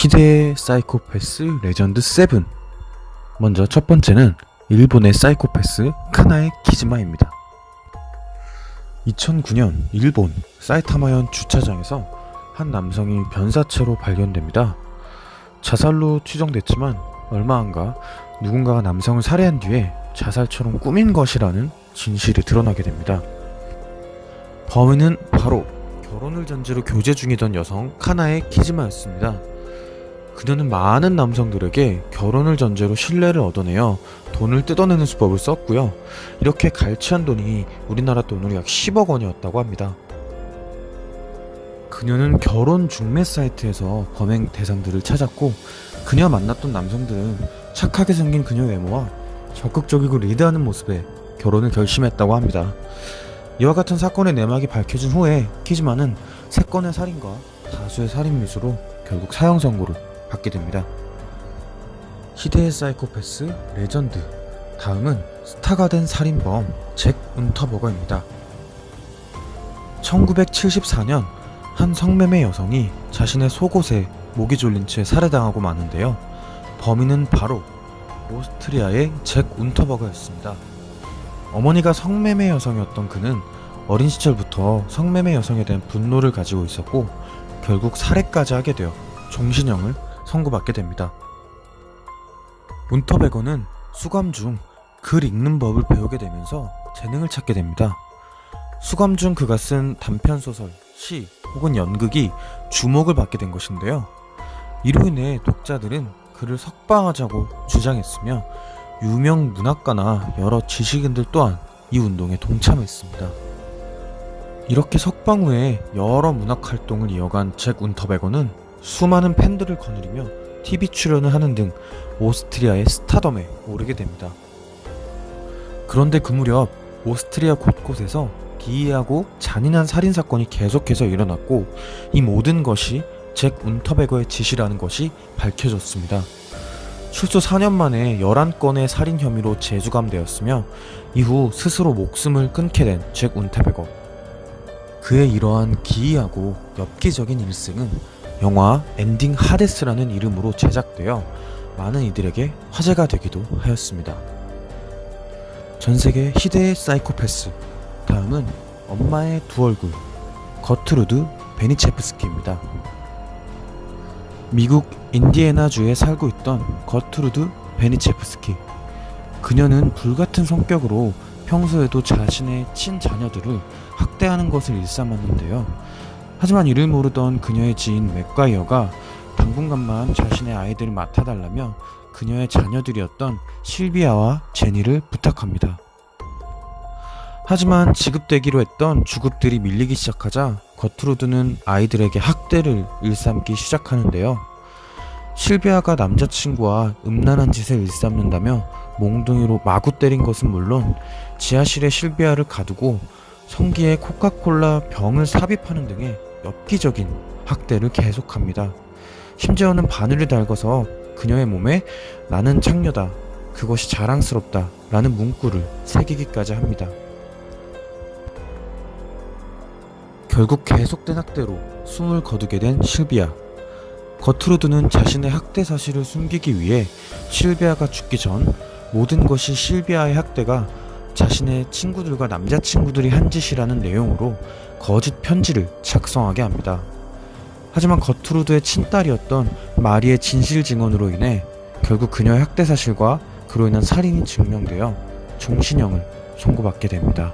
시대의 사이코패스 레전드 7. 먼저 첫 번째는 일본의 사이코패스 카나에 키즈마입니다. 2009년 일본 사이타마현 주차장에서 한 남성이 변사체로 발견됩니다. 자살로 추정됐지만 얼마 안가 누군가가 남성을 살해한 뒤에 자살처럼 꾸민 것이라는 진실이 드러나게 됩니다. 범인은 바로 결혼을 전제로 교제 중이던 여성 카나에 키즈마였습니다. 그녀는 많은 남성들에게 결혼을 전제로 신뢰를 얻어내어 돈을 뜯어내는 수법을 썼고요. 이렇게 갈취한 돈이 우리나라 돈으로 약 10억 원이었다고 합니다. 그녀는 결혼 중매 사이트에서 범행 대상들을 찾았고, 그녀가 만났던 남성들은 착하게 생긴 그녀 외모와 적극적이고 리드하는 모습에 결혼을 결심했다고 합니다. 이와 같은 사건의 내막이 밝혀진 후에 키즈마는 3건의 살인과 다수의 살인 미수로 결국 사형 선고를 받게 됩니다. 시대의 사이코패스 레전드, 다음은 스타가 된 살인범 잭 운터버거입니다. 1974년 한 성매매 여성이 자신의 속옷에 목이 졸린 채 살해당하고 마는데요. 범인은 바로 오스트리아의 잭 운터버거였습니다. 어머니가 성매매 여성이었던 그는 어린 시절부터 성매매 여성에 대한 분노를 가지고 있었고, 결국 살해까지 하게 되어 종신형을 선고받게 됩니다. 운터베거는 수감 중 글 읽는 법을 배우게 되면서 재능을 찾게 됩니다. 수감 중 그가 쓴 단편소설, 시 혹은 연극이 주목을 받게 된 것인데요. 이로 인해 독자들은 그를 석방하자고 주장했으며, 유명 문학가나 여러 지식인들 또한 이 운동에 동참했습니다. 이렇게 석방 후에 여러 문학 활동을 이어간 잭 운터베거는 수많은 팬들을 거느리며 TV 출연을 하는 등 오스트리아의 스타덤에 오르게 됩니다. 그런데 그 무렵 오스트리아 곳곳에서 기이하고 잔인한 살인사건이 계속해서 일어났고, 이 모든 것이 잭 운터베거의 짓이라는 것이 밝혀졌습니다. 출소 4년 만에 11건의 살인 혐의로 재수감되었으며, 이후 스스로 목숨을 끊게 된 잭 운터베거. 그의 이러한 기이하고 엽기적인 일생은 영화 엔딩 하데스라는 이름으로 제작되어 많은 이들에게 화제가 되기도 하였습니다. 전세계 시대의 사이코패스, 다음은 엄마의 두 얼굴 거트루드 베니체프스키입니다. 미국 인디애나주에 살고 있던 거트루드 베니체프스키. 그녀는 불같은 성격으로 평소에도 자신의 친자녀들을 학대하는 것을 일삼았는데요. 하지만 이를 모르던 그녀의 지인 맥과이어가 당분간만 자신의 아이들을 맡아달라며 그녀의 자녀들이었던 실비아와 제니를 부탁합니다. 하지만 지급되기로 했던 주급들이 밀리기 시작하자 거트루드는 아이들에게 학대를 일삼기 시작하는데요. 실비아가 남자친구와 음란한 짓을 일삼는다며 몽둥이로 마구 때린 것은 물론, 지하실에 실비아를 가두고 성기에 코카콜라 병을 삽입하는 등의 엽기적인 학대를 계속합니다. 심지어는 바늘을 달궈서 그녀의 몸에 "나는 창녀다, 그것이 자랑스럽다" 라는 문구를 새기기까지 합니다. 결국 계속된 학대로 숨을 거두게 된 실비아. 거트루드는 자신의 학대 사실을 숨기기 위해 실비아가 죽기 전 모든 것이 실비아의 학대가 자신의 친구들과 남자친구들이 한 짓이라는 내용으로 거짓 편지를 작성하게 합니다. 하지만 거트루드의 친딸이었던 마리의 진실 증언으로 인해 결국 그녀의 학대 사실과 그로 인한 살인이 증명되어 종신형을 선고받게 됩니다.